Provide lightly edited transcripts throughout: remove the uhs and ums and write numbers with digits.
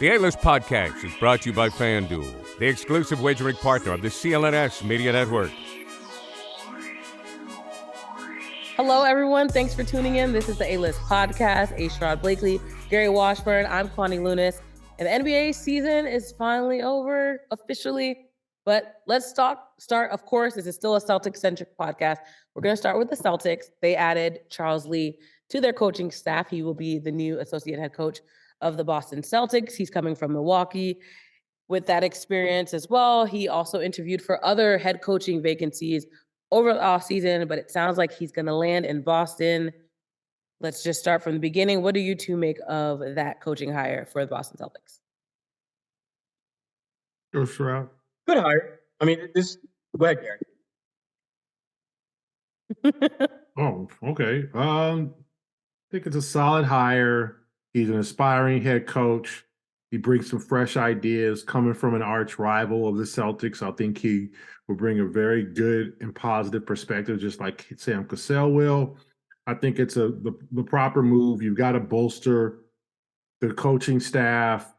The A-List Podcast is brought to you by FanDuel, the exclusive wagering partner of the CLNS Media Network. Hello, everyone. Thanks for tuning in. This is the A-List Podcast. Sherrod Blakely, Gary Washburn. I'm Kwani Lunis. And the NBA season is finally over officially. But let's start. Of course, this is still a Celtics-centric podcast. We're going to start with the Celtics. They added Charles Lee to their coaching staff. He will be the new associate head coach of the Boston Celtics. He's coming from Milwaukee with that experience as well. He also interviewed for other head coaching vacancies over the offseason, but it sounds like he's going to land in Boston. Let's just start from the beginning. What do you two make of that coaching hire for the Boston Celtics? Go Sherrod. Good hire. I mean, go ahead, Gary. Oh, okay. I think it's a solid hire. He's an aspiring head coach. He brings some fresh ideas coming from an arch rival of the Celtics. I think he will bring a very good and positive perspective, just like Sam Cassell will. I think it's the proper move. You've got to bolster the coaching staff,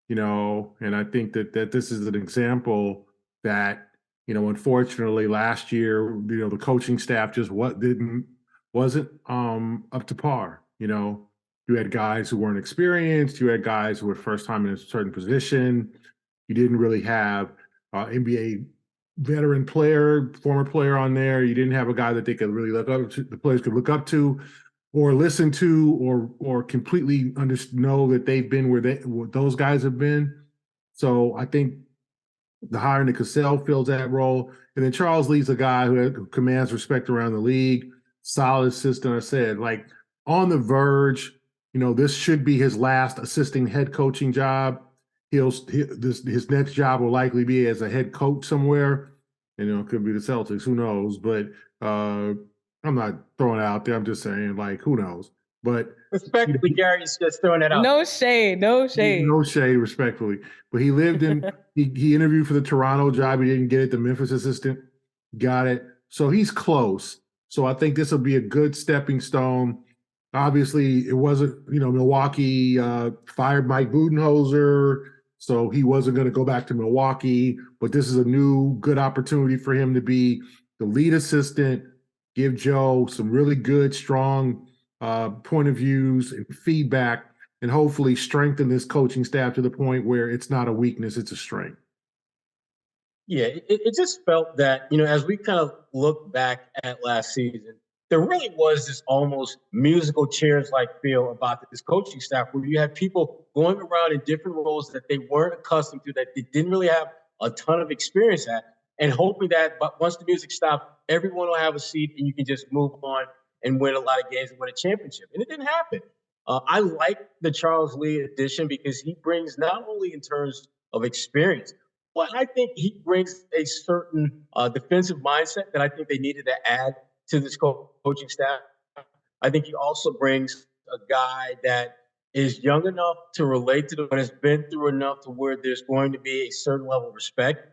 and I think that this is an example that, unfortunately last year, the coaching staff just wasn't up to par. You had guys who weren't experienced. You had guys who were first time in a certain position. You didn't really have NBA veteran player, former player on there. You didn't have a guy that they could really look up to, the players could look up to or listen to or completely know that they've been where those guys have been. So I think the hiring of Cassell fills that role. And then Charles Lee's a guy who commands respect around the league, solid assistant. I said, like on the verge, this should be his last assistant head coaching job. His next job will likely be as a head coach somewhere. It could be the Celtics, who knows? But I'm not throwing it out there. I'm just saying, like, who knows? But respectfully, Gary's just throwing it out. No shade, respectfully. But he lived in. he interviewed for the Toronto job. He didn't get it. The Memphis assistant got it. So he's close. So I think this will be a good stepping stone. Obviously, it wasn't, Milwaukee fired Mike Budenholzer, so he wasn't going to go back to Milwaukee. But this is a new good opportunity for him to be the lead assistant, give Joe some really good, strong point of views and feedback, and hopefully strengthen this coaching staff to the point where it's not a weakness, it's a strength. Yeah, it just felt that, as we kind of look back at last season, there really was this almost musical chairs-like feel about this coaching staff where you had people going around in different roles that they weren't accustomed to, that they didn't really have a ton of experience at, and hoping that but once the music stopped, everyone will have a seat and you can just move on and win a lot of games and win a championship. And it didn't happen. I like the Charles Lee addition because he brings not only in terms of experience, but I think he brings a certain defensive mindset that I think they needed to add to this coaching staff. I think he also brings a guy that is young enough to relate to them, but has been through enough to where there's going to be a certain level of respect.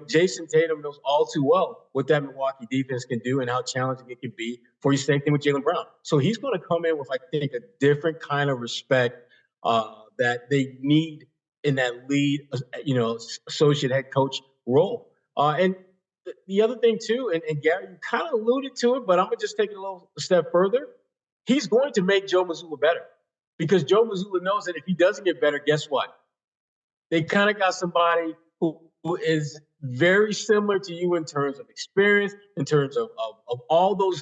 Jason Tatum knows all too well what that Milwaukee defense can do and how challenging it can be for you. Same thing with Jaylen Brown. So he's going to come in with, I think, a different kind of respect that they need in that lead, associate head coach role. And the other thing, too, and Gary, you kind of alluded to it, but I'm going to just take it a little step further. He's going to make Joe Mazzulla better because Joe Mazzulla knows that if he doesn't get better, guess what? They kind of got somebody who is very similar to you in terms of experience, in terms of all those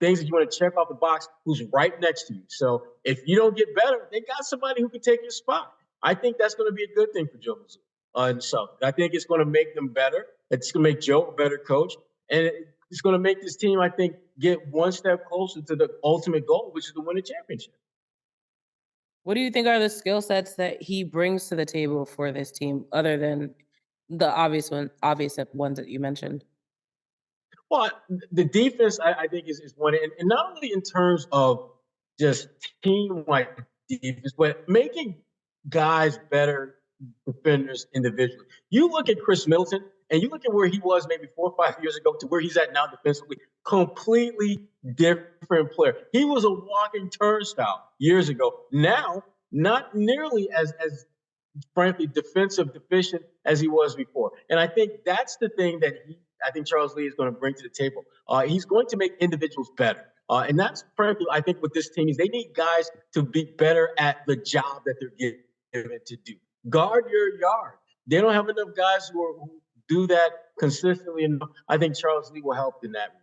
things that you want to check off the box, who's right next to you. So if you don't get better, they got somebody who can take your spot. I think that's going to be a good thing for Joe Mazzulla and so I think it's going to make them better. It's going to make Joe a better coach. And it's going to make this team, I think, get one step closer to the ultimate goal, which is to win a championship. What do you think are the skill sets that he brings to the table for this team, other than the obvious ones that you mentioned? Well, the defense, I think, is one. And not only in terms of just team-like defense, but making guys better defenders individually. You look at Chris Middleton, and you look at where he was maybe 4 or 5 years ago to where he's at now defensively, completely different player. He was a walking turnstile years ago. Now, not nearly as frankly, defensive deficient as he was before. And I think that's the thing that I think Charles Lee is going to bring to the table. He's going to make individuals better. And that's frankly, I think what this team is, they need guys to be better at the job that they're given to do. Guard your yard. They don't have enough guys who do that consistently. And I think Charles Lee will help in that.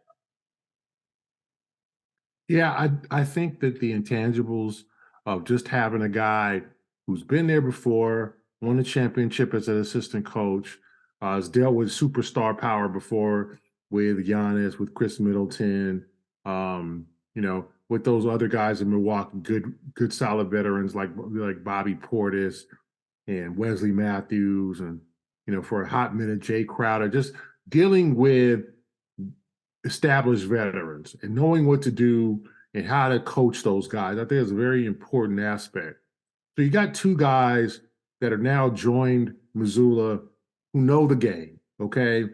Yeah, I think that the intangibles of just having a guy who's been there before, won a championship as an assistant coach, has dealt with superstar power before with Giannis, with Chris Middleton, with those other guys in Milwaukee, good solid veterans like Bobby Portis and Wesley Matthews, and for a hot minute Jay Crowder, just dealing with established veterans and knowing what to do and how to coach those guys. I think it's a very important aspect. So you got two guys that are now joined Missoula who know the game, okay,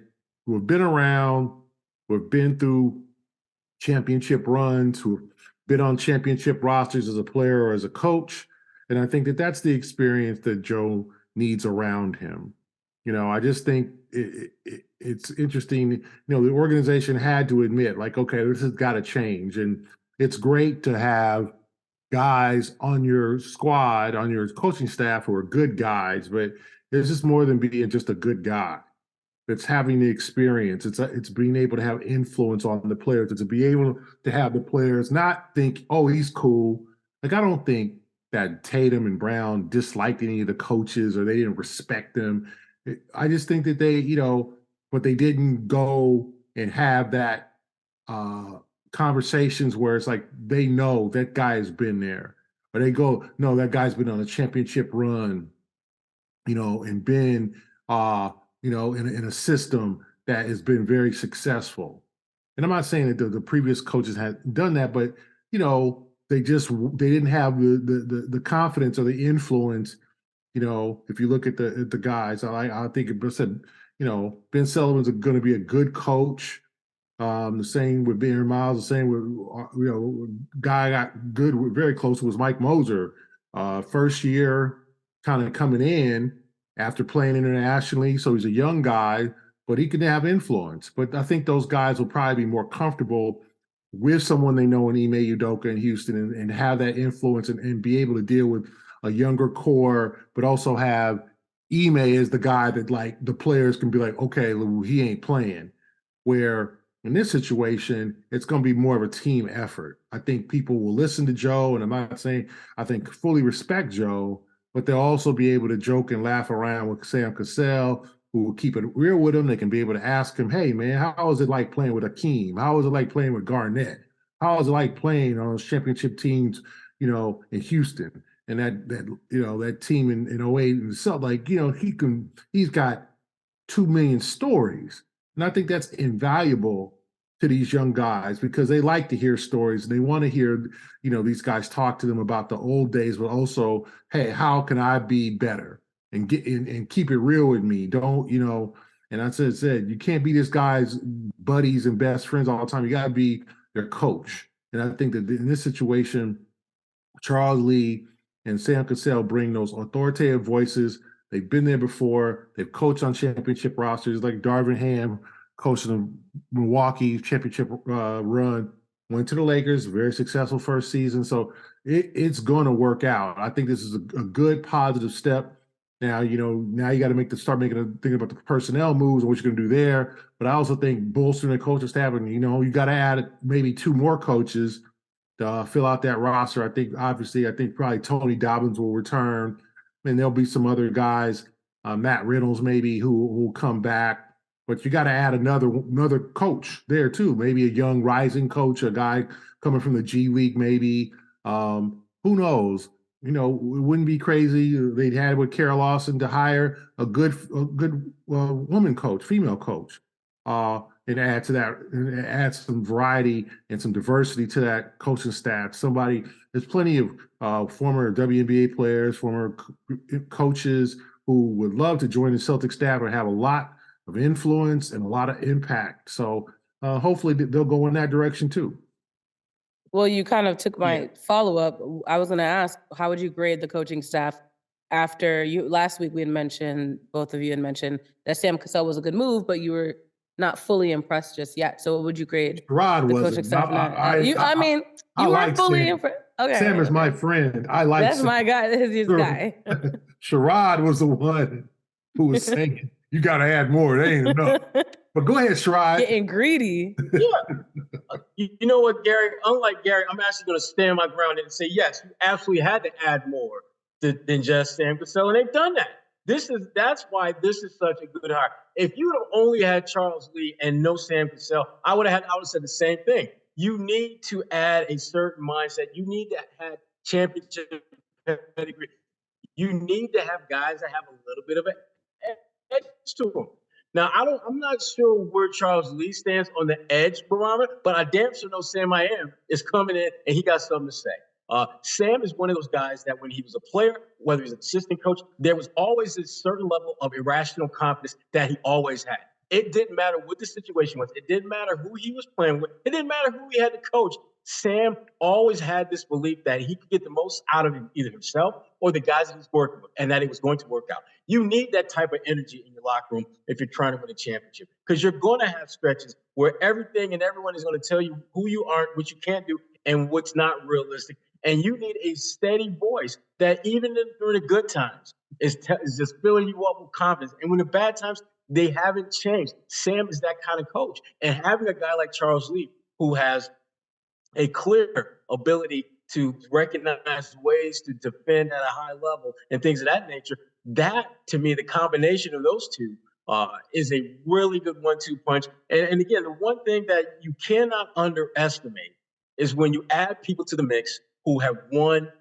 who have been around, who have been through championship runs, who have been on championship rosters as a player or as a coach. And I think that that's the experience that Joe needs around him. I just think it's interesting. The organization had to admit, like, okay, this has got to change. And it's great to have guys on your squad, on your coaching staff who are good guys, but it's just more than being just a good guy. It's having the experience. It's being able to have influence on the players. It's to be able to have the players not think, oh, he's cool. Like, I don't think that Tatum and Brown disliked any of the coaches or they didn't respect them. I just think that they, but they didn't go and have that conversations where it's like they know that guy has been there, or they go, no, that guy's been on a championship run, and been, in a system that has been very successful. And I'm not saying that the previous coaches had done that, but they didn't have the confidence or the influence. If you look at the guys, I think it said, Ben Sullivan's going to be a good coach. The same with Ben Miles, the same with, guy I got good, very close was Mike Moser. First year kind of coming in after playing internationally. So he's a young guy, but he can have influence. But I think those guys will probably be more comfortable with someone they know in Ime Udoka in Houston and have that influence and be able to deal with a younger core, but also have Ime as the guy that, like, the players can be like, okay, he ain't playing. Where in this situation, it's going to be more of a team effort. I think people will listen to Joe, and I'm not saying I think fully respect Joe, but they'll also be able to joke and laugh around with Sam Cassell, who will keep it real with him. They can be able to ask him, hey, man, how is it like playing with Akeem? How is it like playing with Garnett? How is it like playing on those championship teams, in Houston? And that team in 08 and stuff, like, he's got 2 million stories. And I think that's invaluable to these young guys because they like to hear stories and they want to hear, these guys talk to them about the old days, but also, hey, how can I be better and get and keep it real with me? Don't, and I said, you can't be this guy's buddies and best friends all the time. You got to be their coach. And I think that in this situation, Charles Lee and Sam Cassell bring those authoritative voices. They've been there before. They've coached on championship rosters, like Darvin Ham coaching the Milwaukee championship run. Went to the Lakers, very successful first season. So it's going to work out. I think this is a good positive step. Now, now you got to start thinking about the personnel moves and what you're going to do there. But I also think bolstering the coaching staff, and you got to add maybe 2 more coaches to fill out that roster. I think probably Tony Dobbins will return. And there'll be some other guys, Matt Reynolds maybe, who will come back. But you got to add another coach there too. Maybe a young rising coach, a guy coming from the G League maybe. Who knows? It wouldn't be crazy. They'd had with Carol Lawson to hire a good woman coach, female coach, and add to that, and add some variety and some diversity to that coaching staff. There's plenty of former WNBA players, former coaches who would love to join the Celtics staff and have a lot of influence and a lot of impact. So hopefully they'll go in that direction too. Well, you kind of took my follow-up. I was going to ask, how would you grade the coaching staff after last week we had mentioned, both of you had mentioned that Sam Cassell was a good move, but you were not fully impressed just yet. So what would you grade Sherrod the wasn't. coaching staff? I You weren't like fully Sam. impressed. Okay. Sam is my friend. I like That's Sam. my guy. That's his guy. Sherrod was the one who was saying, you got to add more. It ain't enough. But go ahead, Sherrod. Getting greedy. Yeah. You know what, Gary? Unlike Gary, I'm actually going to stand my ground and say, yes, you absolutely had to add more than just Sam Cassell, and they've done that. That's why this is such a good hire. If you have only had Charles Lee and no Sam Cassell, I would have said the same thing. You need to add a certain mindset. You need to have championship pedigree. You need to have guys that have a little bit of an edge to them. Now, I'm not sure where Charles Lee stands on the edge barometer, but I damn sure know Sam I am is coming in and he got something to say. Sam is one of those guys that when he was a player, whether he's an assistant coach, there was always this certain level of irrational confidence that he always had. It didn't matter what the situation was. It didn't matter who he was playing with. It didn't matter who he had to coach. Sam always had this belief that he could get the most out of either himself or the guys that he's working with, and that it was going to work out. You need that type of energy in your locker room if you're trying to win a championship, because you're going to have stretches where everything and everyone is going to tell you who you aren't, what you can't do, and what's not realistic. And you need a steady voice that even during the good times is just filling you up with confidence. And when the bad times, they haven't changed. Sam is that kind of coach. And having a guy like Charles Lee, who has a clear ability to recognize ways to defend at a high level and things of that nature, that, to me, the combination of those two is a really good 1-2 punch. And again, the one thing that you cannot underestimate is when you add people to the mix who have won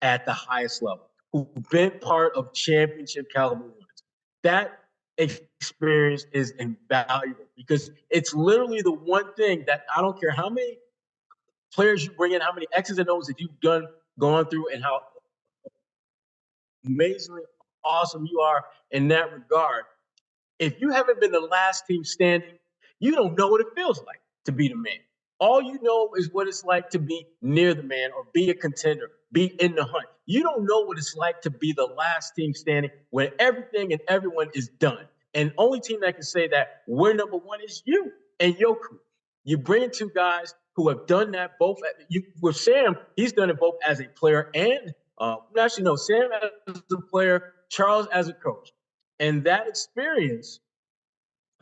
at the highest level, who've been part of championship caliber wins. That experience is invaluable because it's literally the one thing that I don't care how many players you bring in, how many X's and O's that you've gone through, and how amazingly awesome you are in that regard. If you haven't been the last team standing, you don't know what it feels like to be the man. All you know is what it's like to be near the man or be a contender, be in the hunt. You don't know what it's like to be the last team standing when everything and everyone is done. And the only team that can say that we're number one is you and your crew. You bring in two guys who have done that both. With Sam, he's done it both as a player and Sam as a player, Charles as a coach. And that experience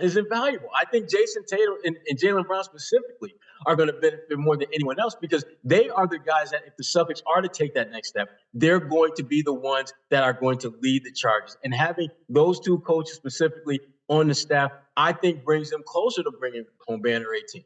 is invaluable. I think Jason Tatum and Jaylen Brown specifically are going to benefit more than anyone else because they are the guys that if the Celtics are to take that next step, they're going to be the ones that are going to lead the charges. And having those two coaches specifically on the staff, I think brings them closer to bringing home banner 18.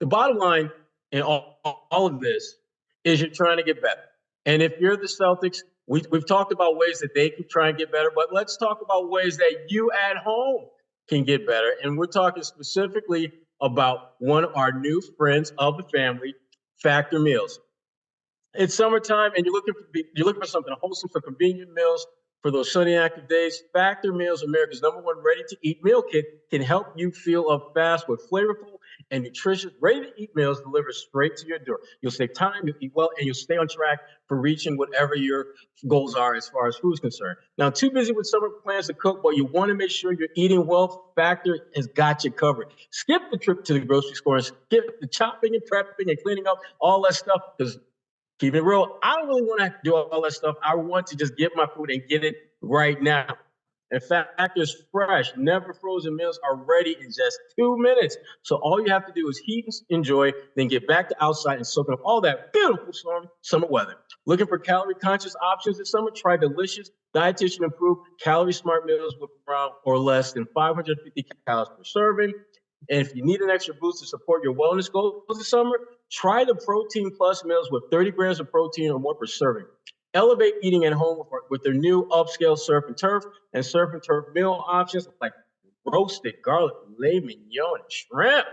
The bottom line in all of this is you're trying to get better. And if you're the Celtics, we've talked about ways that they can try and get better, but let's talk about ways that you at home can get better. And we're talking specifically about one of our new friends of the family, Factor Meals. It's summertime and you're looking for something wholesome for convenient meals for those sunny active days. Factor Meals, America's #1 ready-to-eat meal kit, can help you fuel up fast with flavorful and nutritious ready-to-eat meals delivered straight to your door. You'll save time, you'll eat well, and you'll stay on track for reaching whatever your goals are as far as food is concerned. Now, too busy with summer plans to cook, but you want to make sure you're eating well, Factor has got you covered. Skip the trip to the grocery store and skip the chopping and prepping and cleaning up, all that stuff, because keep it real, I don't really want to do all that stuff. I want to just get my food and get it right now. In fact, Factor's fresh, never frozen meals are ready in just 2 minutes. So all you have to do is heat and enjoy, then get back to outside and soak up all that beautiful summer weather. Looking for calorie-conscious options this summer? Try delicious, dietitian-approved, calorie-smart meals with around or less than 550 calories per serving. And if you need an extra boost to support your wellness goals this summer, try the Protein Plus meals with 30 grams of protein or more per serving. Elevate eating at home with their new upscale surf and turf meal options like roasted garlic, filet mignon, and shrimp.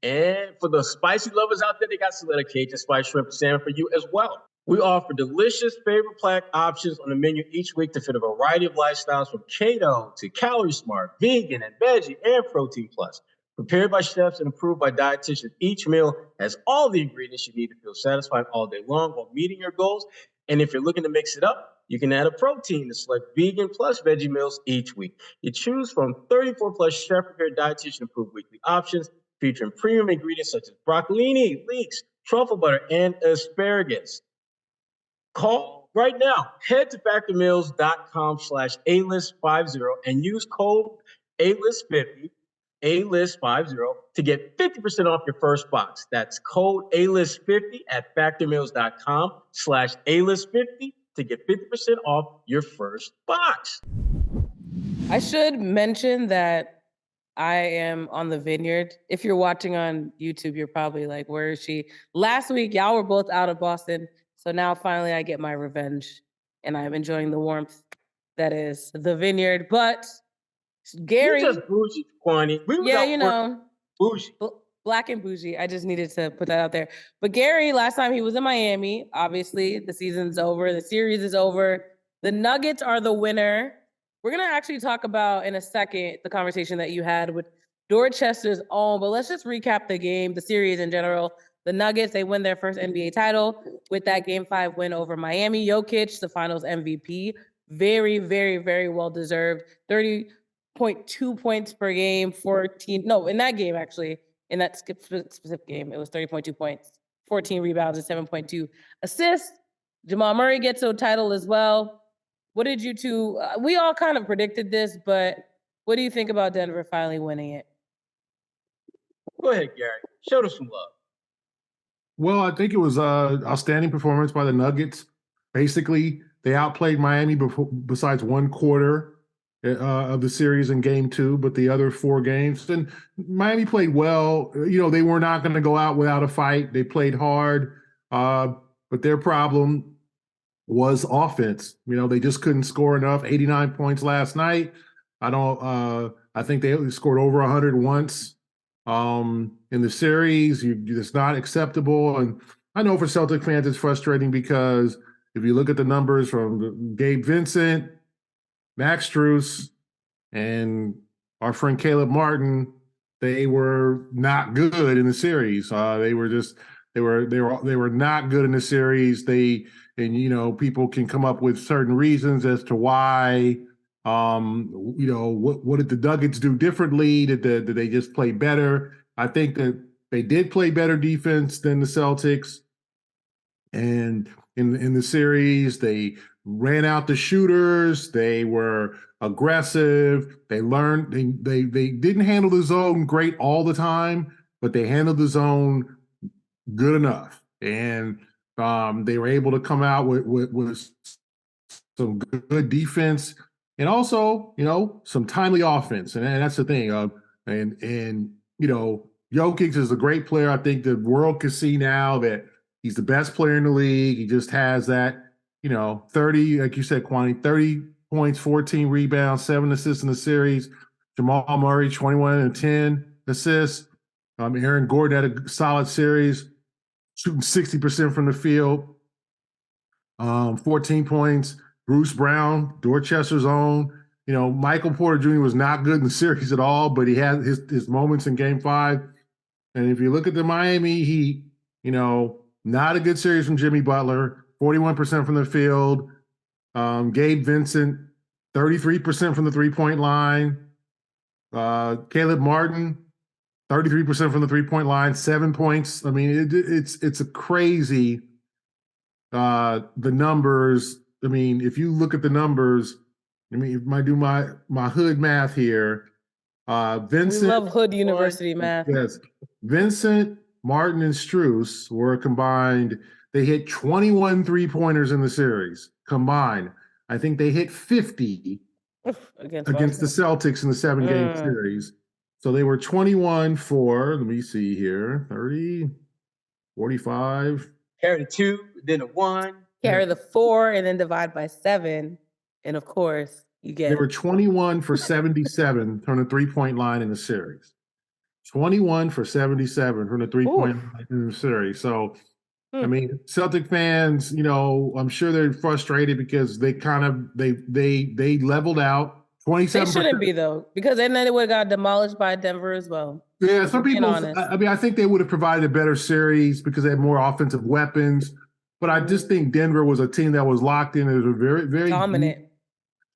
And for the spicy lovers out there, they got Saletta Cajun spice shrimp and salmon for you as well. We offer delicious favorite pack options on the menu each week to fit a variety of lifestyles from keto to calorie smart, vegan and veggie, and protein plus. Prepared by chefs and approved by dietitians, each meal has all the ingredients you need to feel satisfied all day long while meeting your goals. And if you're looking to mix it up, You can add a protein to select vegan plus veggie meals each week. You choose from 34 plus chef-prepared dietitian-approved weekly options featuring premium ingredients such as broccolini, leeks, truffle butter, and asparagus. Call right now. Head to factormeals.com/alist50 and use code ALIST50, ALIST50 to get 50% off your first box. That's code ALIST50 at factormeals.com/alist50 to get 50% off your first box. I should mention that I am on the Vineyard. If you're watching on YouTube, you're probably like, where is she? Last week, y'all were both out of Boston. So now finally I get my revenge and I'm enjoying the warmth that is the Vineyard. But Gary. You're just bougie, Kwani. Yeah, you know. Bougie. Black and bougie. I just needed to put that out there. But Gary, last time he was in Miami, obviously the season's over. The series is over. The Nuggets are the winner. We're going to actually talk about in a second the conversation that you had with Dorchester's own, but let's just recap the game, the series in general. The Nuggets, they win their first NBA title with that Game 5 win over Miami. Jokic, the finals MVP. Very, very, very well deserved. 30.2 points per game, 14. No, in that game, actually, in that specific game, it was 30.2 points, 14 rebounds, and 7.2 assists. Jamal Murray gets a title as well. What did you two, we all kind of predicted this, but what do you think about Denver finally winning it? Go ahead, Gary. Show us some love. Well, I think it was an outstanding performance by the Nuggets. Basically, they outplayed Miami besides one quarter of the series in game 2, but the other 4 games. And Miami played well. You know, they were not going to go out without a fight. They played hard, but their problem was offense. You know, they just couldn't score enough. 89 points last night. I think they scored over 100 once in the series. It's not acceptable. And I know for Celtic fans, it's frustrating because if you look at the numbers from Gabe Vincent, Max Strus, and our friend Caleb Martin, they were not good in the series. They were not good in the series. And you know, people can come up with certain reasons as to why. You know, what did the Nuggets do differently? Did they just play better? I think that they did play better defense than the Celtics. And in the series, they ran out the shooters. They were aggressive. They learned. They didn't handle the zone great all the time, but they handled the zone good enough. And they were able to come out with some good defense and also, you know, some timely offense. And that's the thing. And you know, Jokic is a great player. I think the world can see now that he's the best player in the league. He just has that, you know, 30, like you said, Kwani, 30 points, 14 rebounds, 7 assists in the series. Jamal Murray, 21 and 10 assists. Aaron Gordon had a solid series, shooting 60% from the field, 14 points. Bruce Brown, Dorchester's own. You know, Michael Porter Jr. was not good in the series at all, but he had his moments in Game 5. And if you look at the Miami Heat, you know, not a good series from Jimmy Butler, 41% from the field. Gabe Vincent, 33% from the three-point line. Caleb Martin, 33% from the three-point line, 7 points. I mean, it's a crazy, the numbers. I mean, if you look at the numbers, I mean, if I do my hood math here, Vincent. We love Hood University math. Yes. Vincent, Martin, and Strus were combined. They hit 21 3-pointers in the series combined. I think they hit 50 against the Celtics in the 7-game series. So they were 21 for, let me see here, 30, 45. Carry the 2, then a 1. Carry the 4 and then divide by 7. And of course, you get. They were 21 for 77 from the 3-point line in the series. 21 for 77 from the 3-point line in the series. So, I mean, Celtic fans, you know, I'm sure they're frustrated because they kind of they leveled out. 27%. They shouldn't be though, because then they would have got demolished by Denver as well. Yeah, some people. I mean, I think they would have provided a better series because they had more offensive weapons. But I just think Denver was a team that was locked in. It was a very, very Dominant.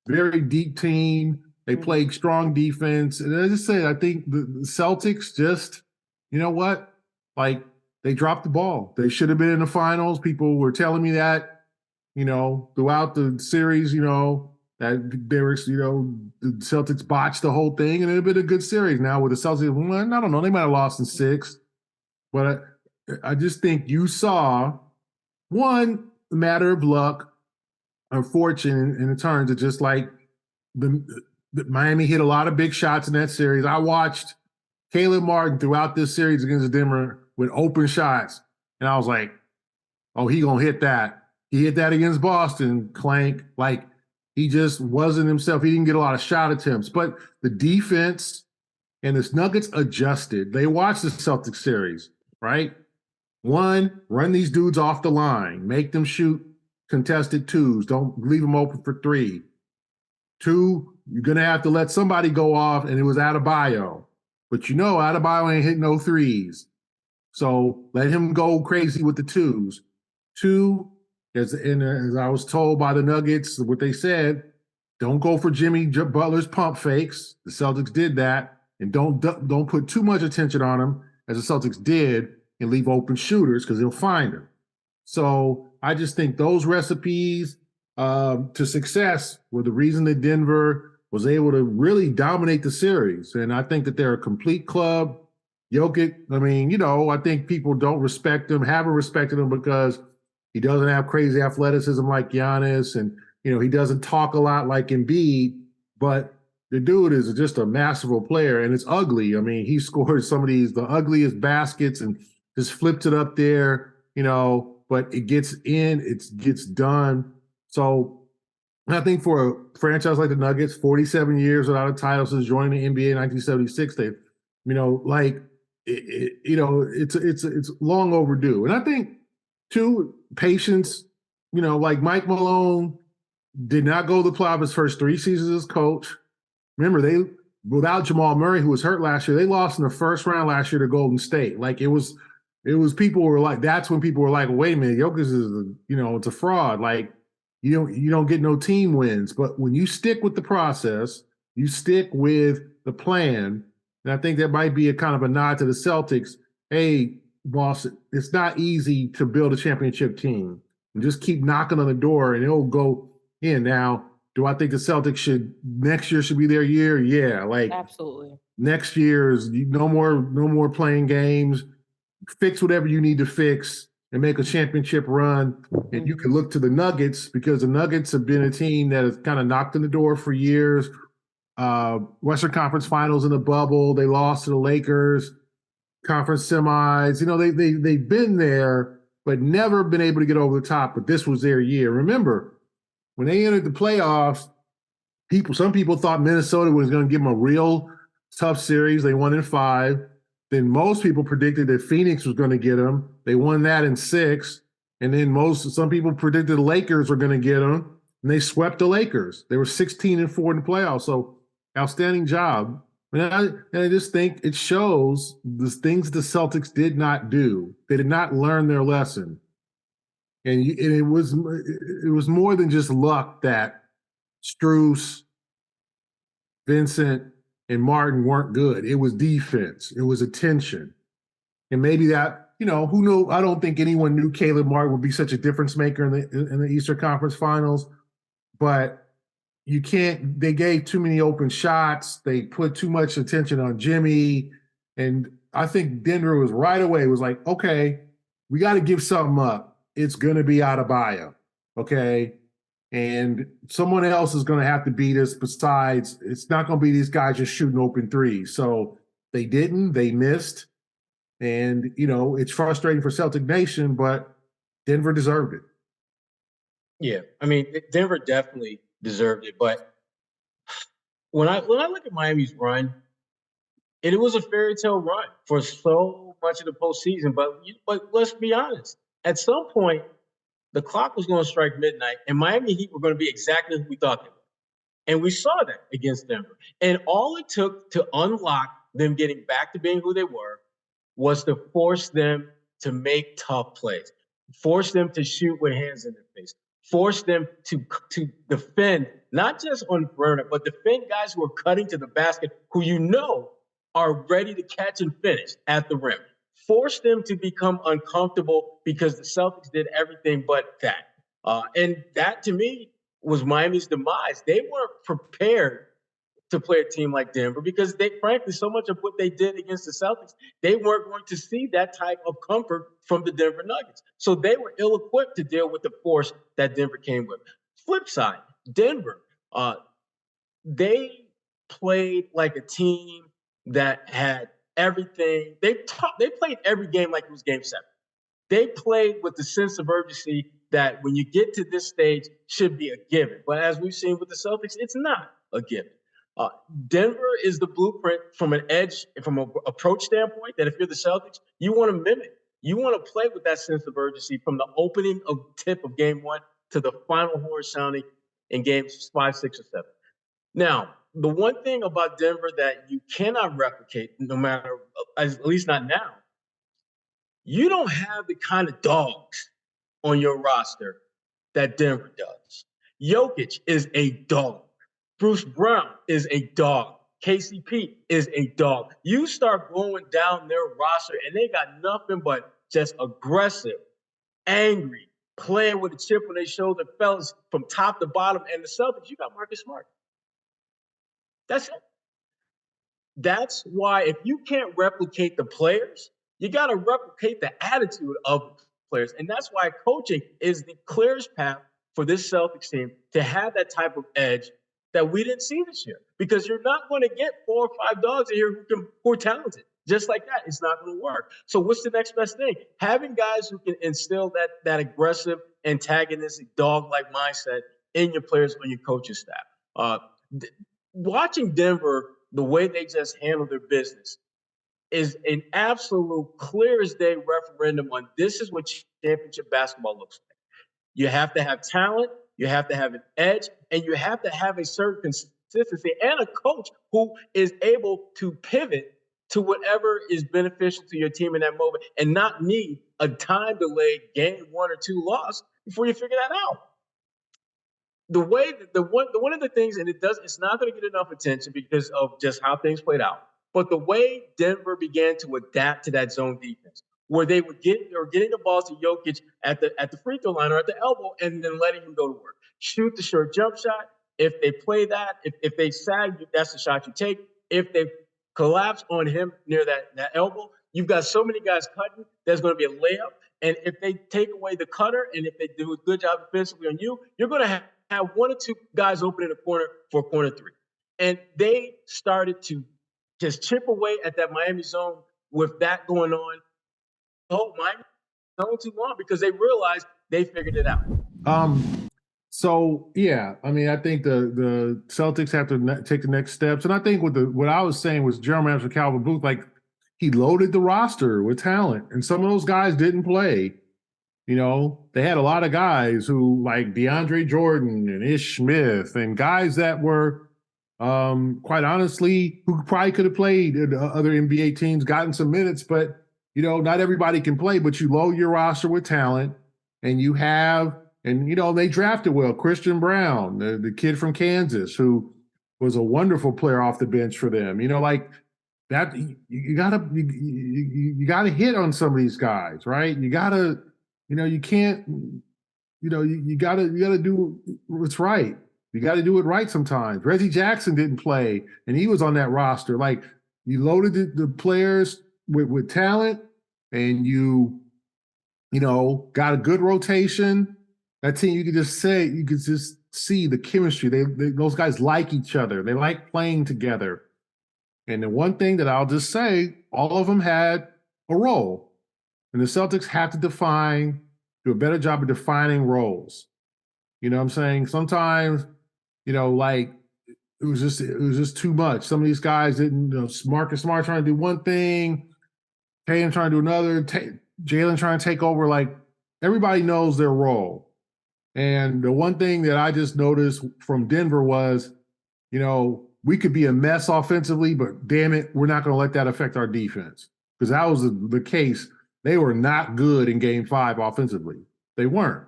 very deep team. They played strong defense. And as I said, I think the Celtics just, you know what? Like, they dropped the ball. They should have been in the finals. People were telling me that, throughout the series, that they were, the Celtics botched the whole thing, and it had been a good series. Now with the Celtics, I don't know, they might have lost in 6, but I just think you saw one matter of luck or fortune in the terms of just like the Miami hit a lot of big shots in that series. I watched Caleb Martin throughout this series against Denver with open shots, and I was like, "Oh, he gonna hit that." He hit that against Boston, clank. Like, he just wasn't himself. He didn't get a lot of shot attempts, but the defense and the Nuggets adjusted. They watched the Celtics series, right? One, run these dudes off the line, make them shoot contested twos. Don't leave them open for 3. 2, you're going to have to let somebody go off, and it was Adebayo. But Adebayo ain't hitting no threes. So let him go crazy with the 2s. 2, as I was told by the Nuggets, what they said, don't go for Jimmy Butler's pump fakes. The Celtics did that. And don't put too much attention on him, as the Celtics did, and leave open shooters because he'll find them. So I just think those recipes to success were the reason that Denver was able to really dominate the series. And I think that they're a complete club. Jokic, I think people don't respect him, haven't respected him because he doesn't have crazy athleticism like Giannis, and he doesn't talk a lot like Embiid, but the dude is just a masterful player, and it's ugly. He scored some of the ugliest baskets and just flipped it up there, but it gets in, it gets done. So I think for a franchise like the Nuggets, 47 years without a title since joining the NBA in 1976, they, it's long overdue. And I think, too, patience, like Mike Malone did not go to the playoffs his first 3 seasons as coach. Remember, without Jamal Murray, who was hurt last year, they lost in the first round last year to Golden State. Like, it was people were like, that's when people were like, wait a minute, Jokic is, it's a fraud. Like, you don't get no team wins. But when you stick with the process, you stick with the plan, and I think that might be a kind of a nod to the Celtics. Hey, boss, it's not easy to build a championship team. And just keep knocking on the door, and it'll go in. Now, do I think the Celtics next year should be their year? Yeah, like absolutely. Next year is no more playing games. Fix whatever you need to fix and make a championship run. And you can look to the Nuggets, because the Nuggets have been a team that has kind of knocked on the door for years. Western Conference Finals in the bubble. They lost to the Lakers. Conference semis. They've been there, but never been able to get over the top. But this was their year. Remember, when they entered the playoffs, some people thought Minnesota was going to give them a real tough series. They won in 5. Then most people predicted that Phoenix was going to get them. They won that in 6. And then some people predicted the Lakers were going to get them, and they swept the Lakers. They were 16-4 in the playoffs. So outstanding job. And I just think it shows the things the Celtics did not do. They did not learn their lesson. And it was more than just luck that Strus, Vincent, and Martin weren't good. It was defense. It was attention. And maybe that, who knew? I don't think anyone knew Caleb Martin would be such a difference maker in the Eastern Conference Finals. But they gave too many open shots. They put too much attention on Jimmy. And I think Denver was right away, was like, okay, we got to give something up. It's going to be Adebayo, okay? And someone else is going to have to beat us besides. It's not going to be these guys just shooting open threes. So they didn't. They missed. And, it's frustrating for Celtic Nation, but Denver deserved it. Yeah, Denver definitely deserved it. But when I look at Miami's run, it was a fairy tale run for so much of the postseason. But let's be honest. At some point, the clock was going to strike midnight, and Miami Heat were going to be exactly who we thought they were. And we saw that against Denver. And all it took to unlock them getting back to being who they were was to force them to make tough plays. force them to shoot with hands in their face, force them to defend, not just on the perimeter, but defend guys who are cutting to the basket, who you know are ready to catch and finish at the rim. Force them to become uncomfortable because the Celtics did everything but that. And that, to me, was Miami's demise. They weren't prepared to play a team like Denver because they, frankly, so much of what they did against the Celtics, they weren't going to see that type of comfort from the Denver Nuggets. So they were ill-equipped to deal with the force that Denver came with. Flip side, Denver, they played like a team that had everything. They played every game like it was Game 7. They played with the sense of urgency that when you get to this stage, should be a given. But as we've seen with the Celtics, it's not a given. Denver is the blueprint from an edge, from an approach standpoint, that if you're the Celtics, you want to mimic. You want to play with that sense of urgency from the opening of tip of Game 1 to the final horn sounding in Games 5, 6, or 7. Now, the one thing about Denver that you cannot replicate, no matter, at least not now, you don't have the kind of dogs on your roster that Denver does. Jokic is a dog. Bruce Brown is a dog. KCP is a dog. You start going down their roster, and they got nothing but just aggressive, angry, playing with a chip on their shoulder fellas from top to bottom. And the Celtics, you got Marcus Smart. That's it. That's why if you can't replicate the players, you got to replicate the attitude of the players. And that's why coaching is the clearest path for this Celtics team to have that type of edge that we didn't see this year. Because you're not going to get 4 or 5 dogs in here who are talented. Just like that, it's not going to work. So what's the next best thing? Having guys who can instill that aggressive, antagonistic, dog-like mindset in your players, on your coaching staff. Watching Denver, the way they just handle their business, is an absolute clear as day referendum on this is what championship basketball looks like. You have to have talent, you have to have an edge, and you have to have a certain consistency and a coach who is able to pivot to whatever is beneficial to your team in that moment and not need a time delayed game 1 or 2 loss before you figure that out. The way that one of the things, and it's not going to get enough attention because of just how things played out, but the way Denver began to adapt to that zone defense, where they were getting the balls to Jokic at the free throw line or at the elbow, and then letting him go to work. Shoot the short jump shot. If they play that, if they sag you, that's the shot you take. If they collapse on him near that elbow, you've got so many guys cutting, there's going to be a layup. And if they take away the cutter, and if they do a good job defensively on you, you're going to have 1 or 2 guys open in the corner for a corner 3. And they started to just chip away at that Miami zone with that going on. Oh, Miami zone too long because they realized they figured it out. So yeah, I mean, I think the Celtics have to take the next steps, and I think what I was saying was general manager Calvin Booth, like he loaded the roster with talent, and some of those guys didn't play. You know, they had a lot of guys who, like DeAndre Jordan and Ish Smith, and guys that were, quite honestly, who probably could have played in other NBA teams, gotten some minutes, but, you know, not everybody can play, but you load your roster with talent, and you have, and, you know, they drafted well. Christian Brown, the kid from Kansas, who was a wonderful player off the bench for them. You know, like that, you gotta hit on some of these guys, right? You gotta, you know, you can't, you know, you gotta do what's right. You got to do it right sometimes. Reggie Jackson didn't play, and he was on that roster. Like, you loaded the players with talent, and you know, got a good rotation. That team, you could just see the chemistry. Those guys like each other. They like playing together. And the one thing that I'll just say, all of them had a role. And the Celtics have to do a better job of defining roles. You know what I'm saying? Sometimes, you know, like it was just too much. Some of these guys didn't, you know, Marcus Smart trying to do one thing, Tatum trying to do another, Jalen trying to take over. Like, everybody knows their role. And the one thing that I just noticed from Denver was, you know, we could be a mess offensively, but damn it, we're not going to let that affect our defense. Because that was the case They were not good in Game 5 offensively. They weren't.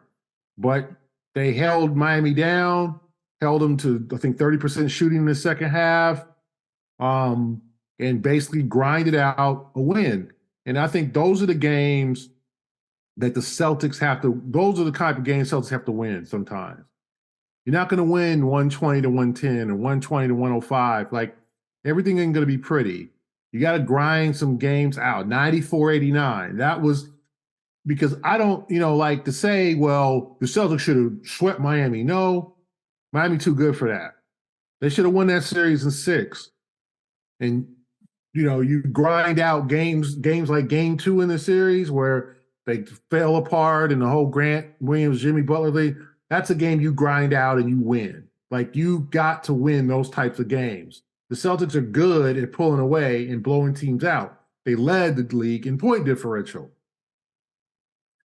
But they held Miami down, held them to, I think, 30% shooting in the second half, and basically grinded out a win. And I think those are the games that the Celtics have to, those are the type of games Celtics have to win sometimes. You're not going to win 120 to 110 or 120 to 105. Like, everything ain't going to be pretty. You got to grind some games out. 94-89. That was because I don't, like to say, well, the Celtics should have swept Miami. No, Miami too good for that. They should have won that series in 6. And, you grind out games like Game 2 in the series where they fell apart and the whole Grant Williams, Jimmy Butler thing. That's a game you grind out and you win. Like, you got to win those types of games. The Celtics are good at pulling away and blowing teams out. They led the league in point differential.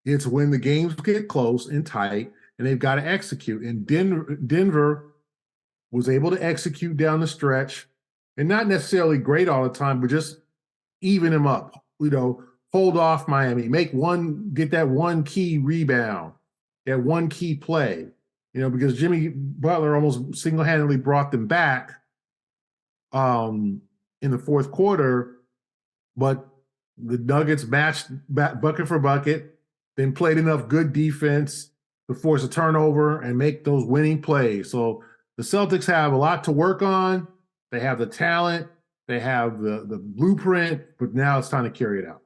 It's when the games get close and tight and they've got to execute. And Denver was able to execute down the stretch, and not necessarily great all the time, but just even them up, hold off Miami, get that one key rebound, that one key play, because Jimmy Butler almost single-handedly brought them back in the fourth quarter, but the Nuggets matched bucket for bucket, then played enough good defense to force a turnover and make those winning plays. So the Celtics have a lot to work on. They have the talent, they have the blueprint, but now it's time to carry it out.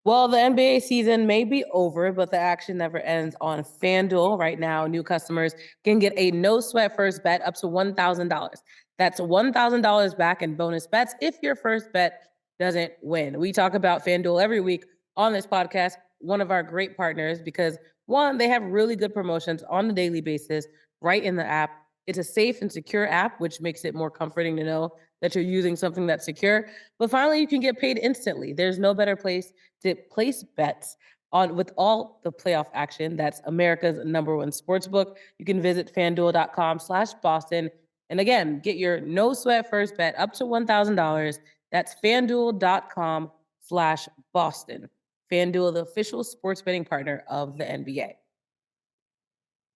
Well, the NBA season may be over, but the action never ends on FanDuel. Right now, new customers can get a no-sweat first bet up to $1,000. That's $1,000 back in bonus bets if your first bet doesn't win. We talk about FanDuel every week on this podcast, one of our great partners, because one, they have really good promotions on a daily basis right in the app. It's a safe and secure app, which makes it more comforting to know that you're using something that's secure. But finally, you can get paid instantly. There's no better place to place bets on with all the playoff action. That's America's #1 sportsbook. You can visit fanduel.com/Boston. And again, get your no sweat first bet up to $1,000. That's fanduel.com/Boston. FanDuel, the official sports betting partner of the NBA.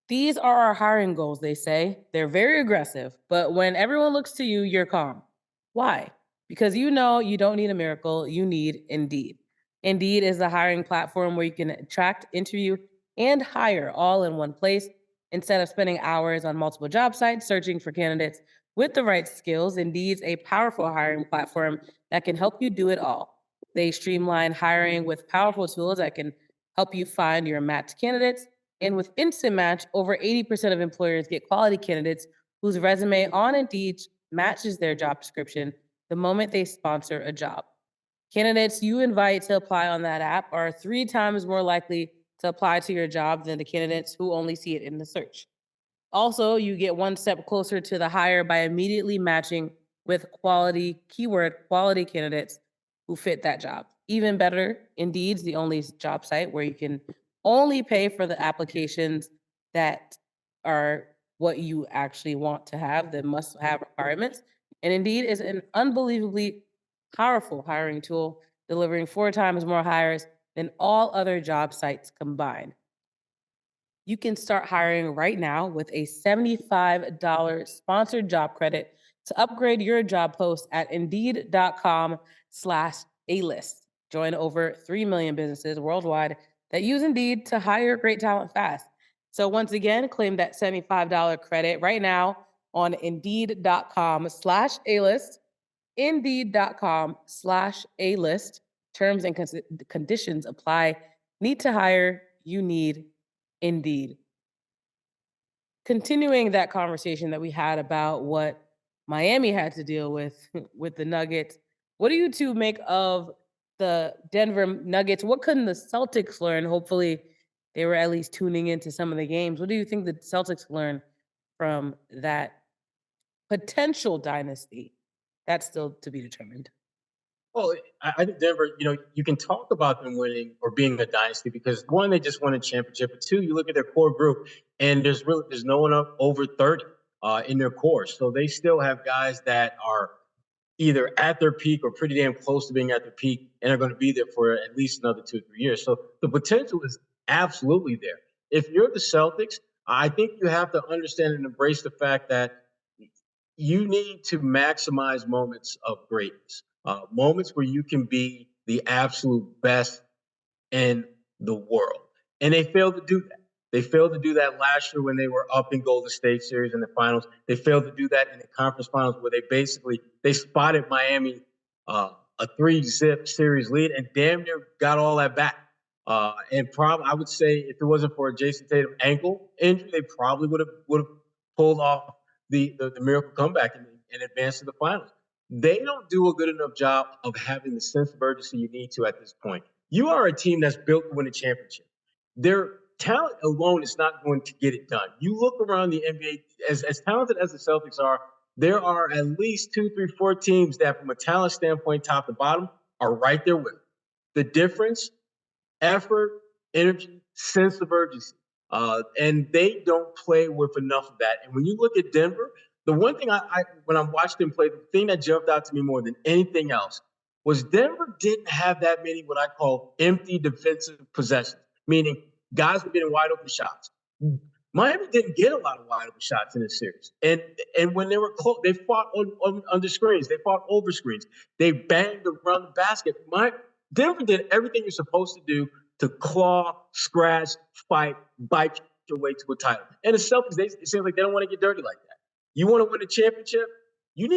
These are our hiring goals, they say. They're very aggressive, but when everyone looks to you, you're calm. Why? Because you don't need a miracle, you need Indeed. Indeed is the hiring platform where you can attract, interview, and hire all in one place. Instead of spending hours on multiple job sites searching for candidates with the right skills, Indeed's a powerful hiring platform that can help you do it all. They streamline hiring with powerful tools that can help you find your matched candidates. And with Instant Match, over 80% of employers get quality candidates whose resume on Indeed matches their job description the moment they sponsor a job. Candidates you invite to apply on that app are 3 times more likely to apply to your job than the candidates who only see it in the search. Also, you get one step closer to the hire by immediately matching with quality candidates who fit that job. Even better, Indeed's the only job site where you can only pay for the applications that are what you actually want to have, the must-have requirements. And Indeed is an unbelievably powerful hiring tool, delivering 4 times more hires than all other job sites combined. You can start hiring right now with a $75 sponsored job credit to upgrade your job post at Indeed.com/A-list. Join over 3 million businesses worldwide that use Indeed to hire great talent fast. So once again, claim that $75 credit right now on Indeed.com/A-list. Indeed.com/A-list. Terms and conditions apply. Need to hire, you need Indeed. Continuing that conversation that we had about what Miami had to deal with with the Nuggets, what do you two make of the Denver Nuggets? What couldn't the Celtics learn? Hopefully, they were at least tuning into some of the games. What do you think the Celtics learned from that potential dynasty? That's still to be determined. Well, I think Denver, you can talk about them winning or being a dynasty because one, they just won a championship, but two, you look at their core group and there's no one up over 30 in their core. So they still have guys that are either at their peak or pretty damn close to being at their peak and are going to be there for at least another 2 or 3 years. So the potential is absolutely there. If you're the Celtics, I think you have to understand and embrace the fact that you need to maximize moments of greatness, moments where you can be the absolute best in the world. And they failed to do that. They failed to do that last year when they were up in Golden State series in the finals. They failed to do that in the conference finals where they spotted Miami a 3-zip series lead and damn near got all that back. And probably I would say if it wasn't for a Jason Tatum ankle injury, they probably would have pulled off the miracle comeback and advanced to the finals. They don't do a good enough job of having the sense of urgency you need to at this point. You are a team that's built to win a championship. Their talent alone is not going to get it done. You look around the NBA, as talented as the Celtics are, there are at least 2, 3, 4 teams that, from a talent standpoint, top to bottom, are right there with them. The difference, effort, energy, sense of urgency. And they don't play with enough of that. And when you look at Denver, the one thing when I watched them play, the thing that jumped out to me more than anything else was Denver didn't have that many what I call empty defensive possessions, meaning guys were getting wide open shots. Miami didn't get a lot of wide open shots in this series. And when they were close, they fought under screens. They fought over screens. They banged around the basket. Denver did everything you're supposed to do to claw, scratch, fight, bite your way to a title. And the Celtics, it seems like they don't want to get dirty like that. You want to win a championship, it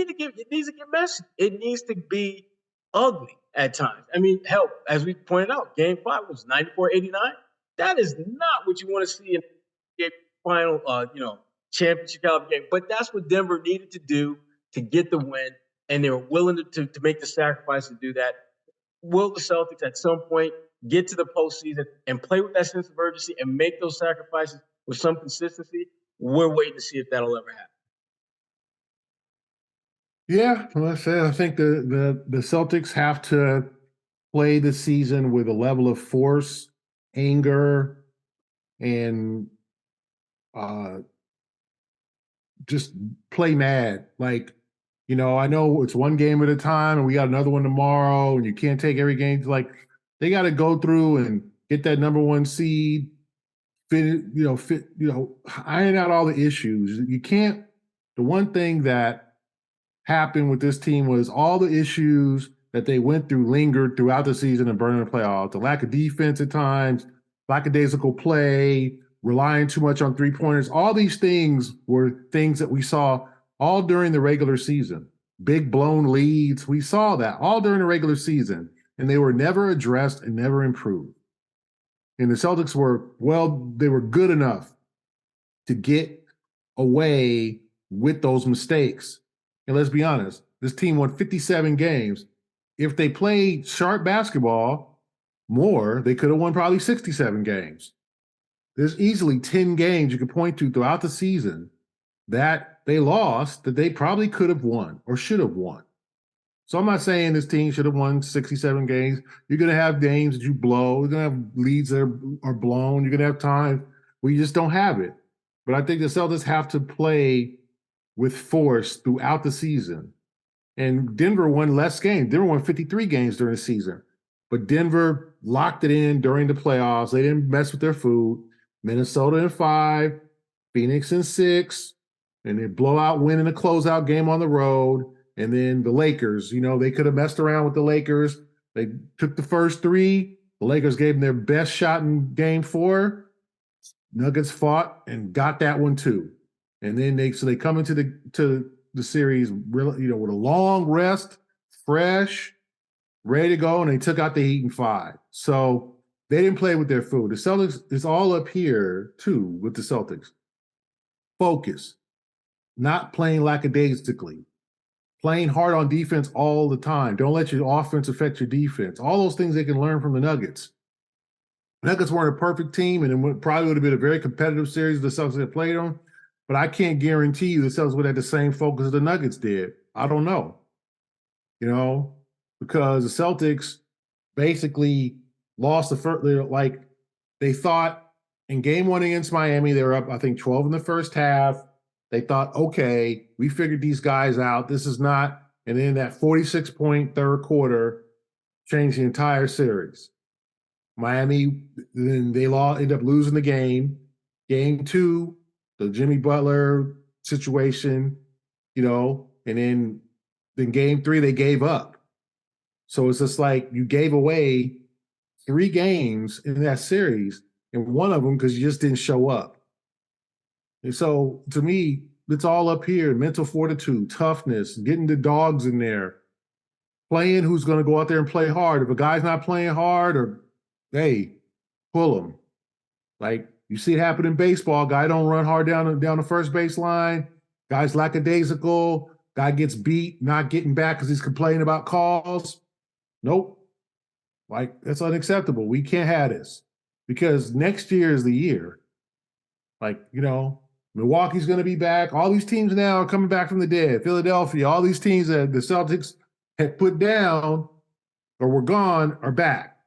needs to get messy. It needs to be ugly at times. I mean, hell, as we pointed out, Game 5 was 94-89. That is not what you want to see in the final, championship caliber game. But that's what Denver needed to do to get the win, and they were willing to make the sacrifice to do that. Will the Celtics at some point get to the postseason and play with that sense of urgency and make those sacrifices with some consistency? We're waiting to see if that'll ever happen. Yeah, well, I think the Celtics have to play the season with a level of force, anger, and just play mad. Like, I know it's one game at a time, and we got another one tomorrow, and you can't take every game. Like, they got to go through and get that number 1 seed, iron out all the issues. You can't. The one thing that happened with this team was all the issues that they went through lingered throughout the season and burning the playoffs. The lack of defense at times, lackadaisical play, relying too much on three-pointers. All these things were things that we saw all during the regular season. Big blown leads. We saw that all during the regular season, and they were never addressed and never improved. And the Celtics they were good enough to get away with those mistakes. And let's be honest, this team won 57 games. If they played sharp basketball more, they could have won probably 67 games. There's easily 10 games you could point to throughout the season that they lost that they probably could have won or should have won. So I'm not saying this team should have won 67 games. You're going to have games that you blow. You're going to have leads that are blown. You're going to have times where you just don't have it. But I think the Celtics have to play with force throughout the season. And Denver won less games. Denver won 53 games during the season. But Denver locked it in during the playoffs. They didn't mess with their food. Minnesota in 5, Phoenix in 6, and a blowout win in a closeout game on the road. And then the Lakers, they could have messed around with the Lakers. They took the first 3. The Lakers gave them their best shot in Game 4. Nuggets fought and got that one too. And then they come into the series, with a long rest, fresh, ready to go, and they took out the Heat in 5. So they didn't play with their food. The Celtics is all up here too with the Celtics. Focus, not playing lackadaisically, playing hard on defense all the time. Don't let your offense affect your defense. All those things they can learn from the Nuggets. Nuggets weren't a perfect team, and it probably would have been a very competitive series if the Celtics had played them. But I can't guarantee you the Celtics would have the same focus as the Nuggets did. I don't know. Because the Celtics basically lost the first, they thought in Game 1 against Miami, they were up, I think, 12 in the first half. They thought, okay, we figured these guys out. This is not And then that 46-point third quarter changed the entire series. Miami, then they ended up losing the game. Game 2, the Jimmy Butler situation, and then game 3, they gave up. So it's just like you gave away 3 games in that series, and one of them because you just didn't show up. And so to me, it's all up here: mental fortitude, toughness, getting the dogs in there, playing who's going to go out there and play hard. If a guy's not playing hard, hey, pull him. Like you see it happen in baseball. Guy don't run hard down the first base line. Guy's lackadaisical. Guy gets beat, not getting back because he's complaining about calls. Nope. Like, that's unacceptable. We can't have this because next year is the year. Like, Milwaukee's going to be back. All these teams now are coming back from the dead. Philadelphia, all these teams that the Celtics had put down or were gone are back.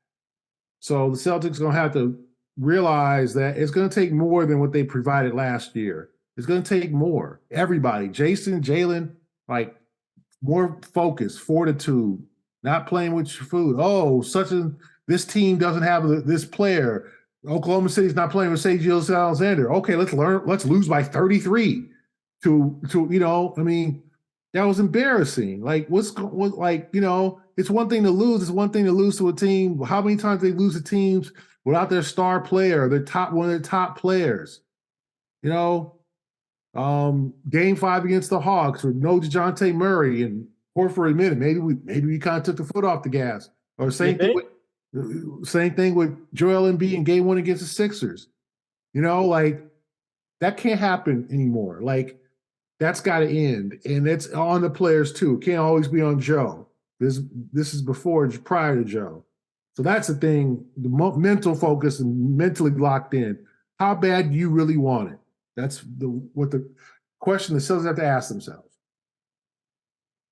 So the Celtics are going to have to realize that it's going to take more than what they provided last year. It's going to take more. Everybody, Jason, Jalen, like more focus, fortitude, not playing with your food. Oh, this team doesn't have this player. Oklahoma City's not playing with Shai Gilgeous-Alexander. Okay, let's lose by 33 that was embarrassing. Like, it's one thing to lose. It's one thing to lose to a team. How many times they lose to teams without their star player, one of their top players? Game 5 against the Hawks with no DeJounte Murray and Horford admitted maybe we kind of took the foot off the gas. Or same thing with Joel Embiid in game 1 against the Sixers. That can't happen anymore. Like, that's got to end, and it's on the players too. It can't always be on Joe. This is prior to Joe. So that's the thing: the mental focus and mentally locked in. How bad do you really want it? That's what the question the Celtics have to ask themselves.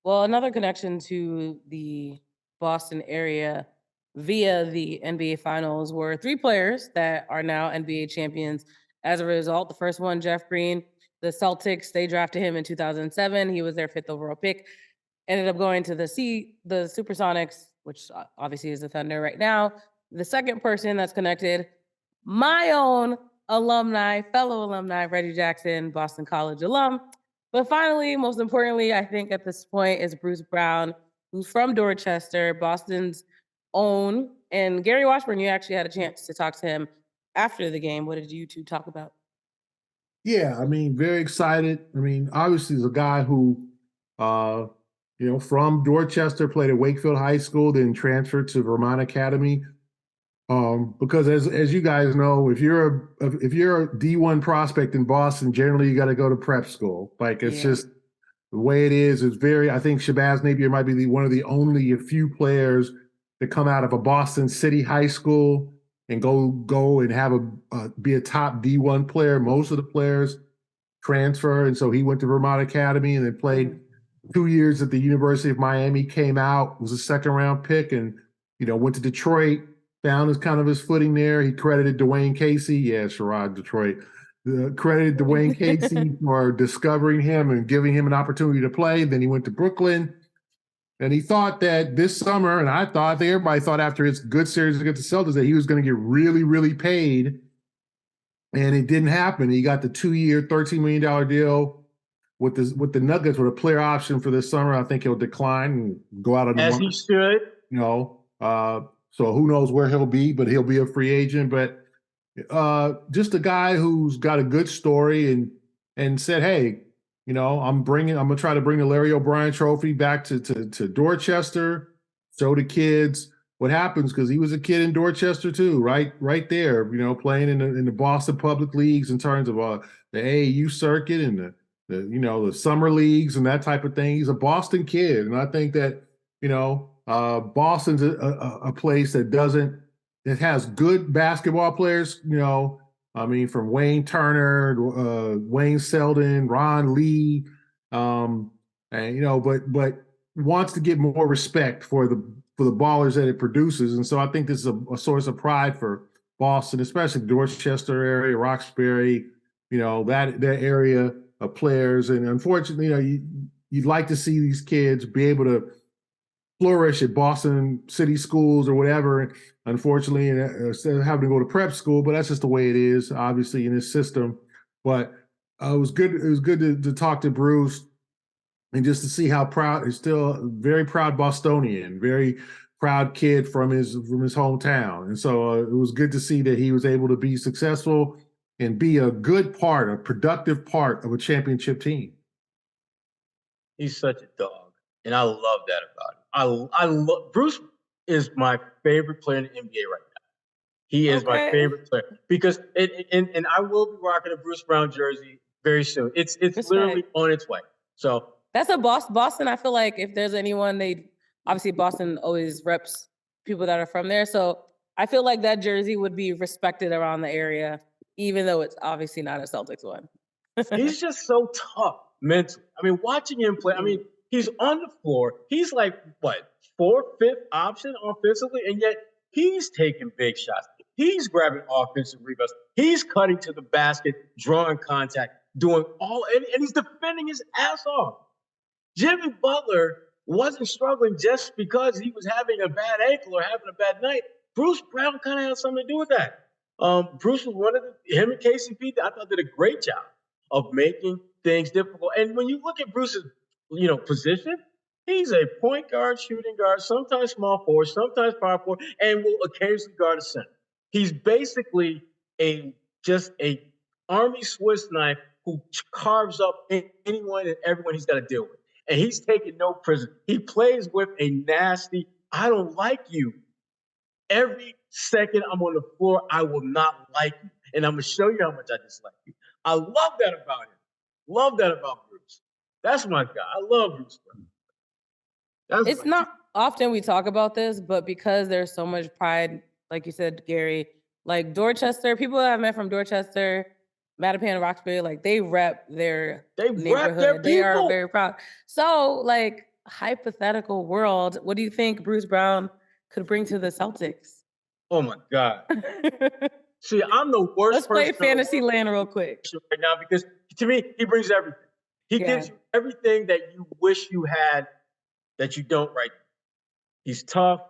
Well, another connection to the Boston area via the NBA Finals were 3 players that are now NBA champions as a result. The first one, Jeff Green. The Celtics, they drafted him in 2007. He was their 5th overall pick. Ended up going to the Supersonics, which obviously is the Thunder right now. The second person that's connected, my own fellow alumni, Reggie Jackson, Boston College alum. But finally, most importantly, I think at this point is Bruce Brown, who's from Dorchester, Boston's own. And Gary Washburn, you actually had a chance to talk to him after the game. What did you two talk about? Yeah, very excited. Obviously, he's a guy who, from Dorchester, played at Wakefield High School, then transferred to Vermont Academy. Because as you guys know, if you're a D1 prospect in Boston, generally you got to go to prep school. Like, it's just the way it is. It's I think Shabazz Napier might be one of the only few players that come out of a Boston City high school and go and be a top D1 player. Most of the players transfer, and so he went to Vermont Academy and then played 2 years at the University of Miami. Came out, was a 2nd-round pick, and went to Detroit. Found his footing there. He credited Dwayne Casey. Yeah, Sherrod, Detroit. Credited Dwayne Casey for discovering him and giving him an opportunity to play. Then he went to Brooklyn. And he thought that this summer, and I think everybody thought after his good series against the Celtics that he was going to get really, really paid. And it didn't happen. He got the 2-year, $13 million deal with the Nuggets with a player option for this summer. I think he'll decline and go out on the market. As he should. So who knows where he'll be, but he'll be a free agent. But just a guy who's got a good story and said, hey, I'm going to try to bring the Larry O'Brien Trophy back to Dorchester, show the kids what happens, because he was a kid in Dorchester too, right there, playing in the Boston public leagues in terms of the AAU circuit and the summer leagues and that type of thing. He's a Boston kid, and I think that Boston's a place that has good basketball players. From Wayne Turner, Wayne Selden, Ron Lee, but wants to get more respect for the ballers that it produces. And so I think this is a source of pride for Boston, especially Dorchester area, Roxbury, that area of players. And unfortunately, you'd like to see these kids be able to flourish at Boston City schools or whatever. Unfortunately, instead of having to go to prep school, but that's just the way it is, obviously, in this system. But it was good. It was good to talk to Bruce and just to see how proud he's still a very proud Bostonian, very proud kid from his hometown. And so it was good to see that he was able to be successful and be a good part, a productive part of a championship team. He's such a dog, and I love that about him. I love Bruce is my favorite player in the NBA right now. He is my favorite player because and I will be rocking a Bruce Brown jersey very soon. It's literally on its way. So that's a Boston. I feel like if there's anyone, obviously Boston always reps people that are from there. So I feel like that jersey would be respected around the area, even though it's obviously not a Celtics one. He's just so tough mentally. I mean, watching him play, I mean, he's on the floor. He's like, what, 4th, 5th option offensively, and yet he's taking big shots. He's grabbing offensive rebounds. He's cutting to the basket, drawing contact, doing and he's defending his ass off. Jimmy Butler wasn't struggling just because he was having a bad ankle or having a bad night. Bruce Brown kind of had something to do with that. Bruce was him and KCP, I thought, did a great job of making things difficult. And when you look at Bruce's, position, he's a point guard, shooting guard, sometimes small forward, sometimes power forward, and will occasionally guard a center. He's basically just a Army Swiss knife who carves up anyone and everyone he's got to deal with. And he's taking no prisoners. He plays with a nasty, I don't like you. Every second I'm on the floor, I will not like you. And I'm going to show you how much I dislike you. I love that about him. Love that about Bruce. That's my guy. I love Bruce. It's not often we talk about this, but because there's so much pride, like you said, Gary, like Dorchester, people that I've met from Dorchester, Mattapan, Roxbury, like they rep their neighborhood. They are very proud. So, like, hypothetical world, what do you think Bruce Brown could bring to the Celtics? Oh my God. See, I'm the worst. Let's play fantasy land real quick right now, because to me, he brings everything. He gives you everything that you wish you had that you don't right now. He's tough.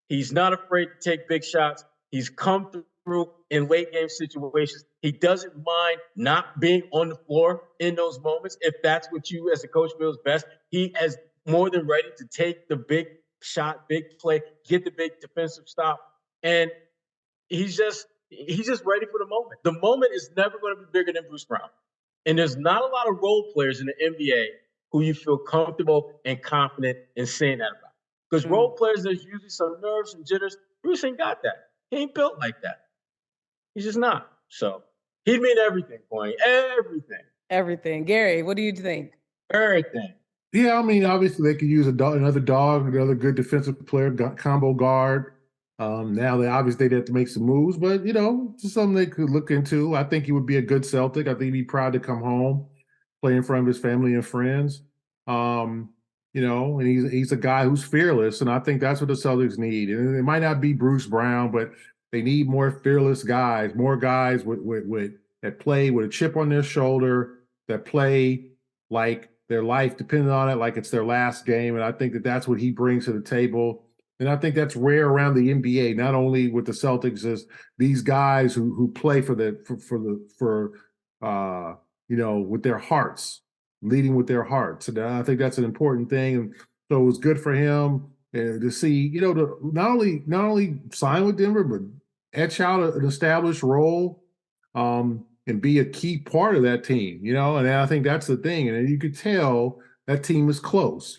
He's not afraid to take big shots. He's come through in late game situations. He doesn't mind not being on the floor in those moments. If that's what you as a coach feels best, he is more than ready to take the big shot, big play, get the big defensive stop. And he's just ready for the moment. The moment is never going to be bigger than Bruce Brown. And there's not a lot of role players in the NBA who you feel comfortable and confident in saying that about. Because role players, there's usually some nerves and jitters. Bruce ain't got that. He ain't built like that. He's just not. So he mean everything, Kwani. Everything. Everything. Gary, what do you think? Everything. Yeah, I mean, obviously they could use another good defensive player, combo guard. Now they'd have to make some moves, but just something they could look into. I think he would be a good Celtic. I think he'd be proud to come home, play in front of his family and friends. And he's a guy who's fearless, and I think that's what the Celtics need. And it might not be Bruce Brown, but they need more fearless guys, more guys that play with a chip on their shoulder, that play like their life depended on it, like it's their last game. And I think that's what he brings to the table. And I think that's rare around the NBA, not only with the Celtics, as these guys who play with their hearts, leading with their hearts. And I think that's an important thing. And so it was good for him to see, to not only sign with Denver, but etch out an established role and be a key part of that team, and I think that's the thing. And you could tell that team is close,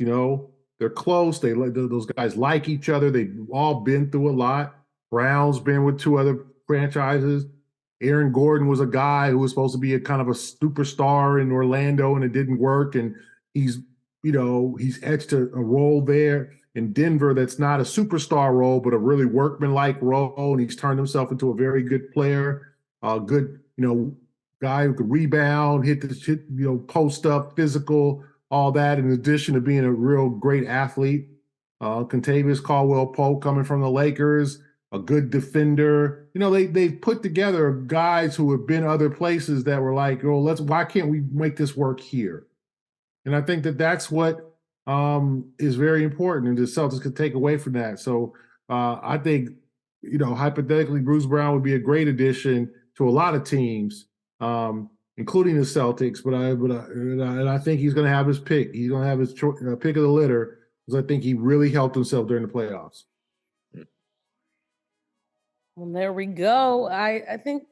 they're close. Those guys like each other. They've all been through a lot. Brown's been with 2 other franchises. Aaron Gordon was a guy who was supposed to be a kind of a superstar in Orlando, and it didn't work. And he's etched a role there in Denver that's not a superstar role, but a really workmanlike role. And he's turned himself into a very good player, a good, guy who could rebound, hit post up, physical, all that, in addition to being a real great athlete. Contavious Caldwell-Pope coming from the Lakers, a good defender. They put together guys who have been other places that were like, why can't we make this work here? And I think that that's what is very important, and the Celtics could take away from that. So I think, hypothetically, Bruce Brown would be a great addition to a lot of teams, including the Celtics. But I think he's going to have his pick. He's going to have his pick of the litter, because I think he really helped himself during the playoffs. Well, there we go. I think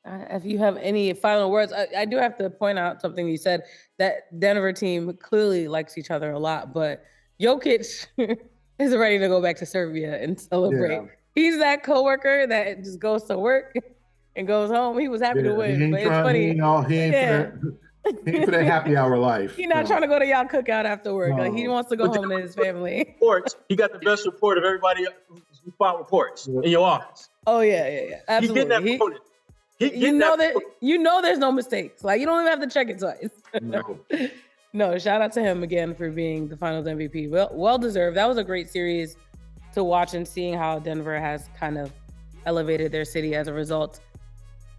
if you have any final words, I do have to point out something you said, that Denver team clearly likes each other a lot, but Jokic is ready to go back to Serbia and celebrate. Yeah. He's that coworker that just goes to work and goes home. He was happy to win, but it's funny. He ain't for that happy hour life. He's not trying to go to y'all cookout after work. No. Like, he wants to go home to his family. Reports. He got the best report of everybody who filed reports in your office. Oh yeah. Absolutely. You know there's no mistakes. Like, you don't even have to check it twice. No, shout out to him again for being the Finals MVP. Well deserved. That was a great series to watch, and seeing how Denver has kind of elevated their city as a result.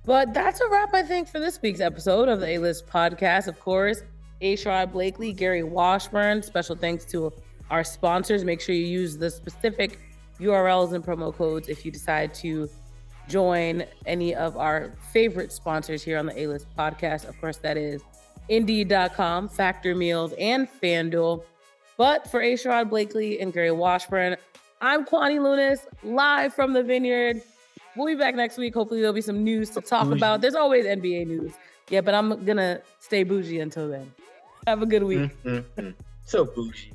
But that's a wrap, I think, for this week's episode of the A-List podcast. Of course, Sherrod Blakely, Gary Washburn. Special thanks to our sponsors. Make sure you use the specific URLs and promo codes if you decide to join any of our favorite sponsors here on the A-List podcast. Of course, that is Indeed.com, Factor Meals, and FanDuel. But for Sherrod Blakely and Gary Washburn, I'm Kwani Lunis, live from the Vineyard. We'll be back next week. Hopefully there'll be some news to talk about. There's always NBA news. Yeah, but I'm going to stay bougie until then. Have a good week. So bougie.